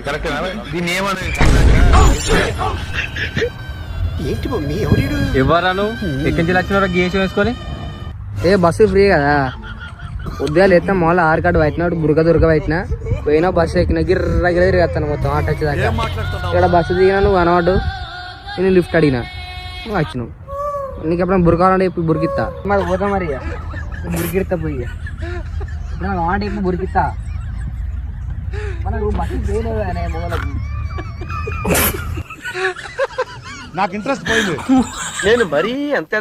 correct దీన్ని ఏమన్నా ఏంటి మమ్మీ ఎవరు ఎవరా నువ్వు ఎక్కడి నుంచి వచ్చిన గేసం వేసుకొని ఏ బస్సు ఫ్రీ కదా ఉద్యోగాలు ఎత్తాం మామూలు ఆర్ కార్డు పట్టినాడు బురక పట్టినా పోయినా బస్సు ఎక్కిన గిర్ర తిరిగేస్తాను మొత్తం ఆట వచ్చేదాకా ఇక్కడ బస్సు దిగినా నువ్వు అనవాడు నేను లిఫ్ట్ అడిగినా నువ్వు వచ్చినావు నీకు ఎప్పుడైనా బురకాలంటే ఇప్పుడు బురికిస్తా మరి పోతా మరి బురికిస్తా పోయి ఇప్పుడు కావాలంటే ఇప్పుడు బురికిస్తా మనకు బస్సు చేయలేదు కానీ మొగలకు నాకు ఇంట్రెస్ట్ పోయింది నేను మరీ అంత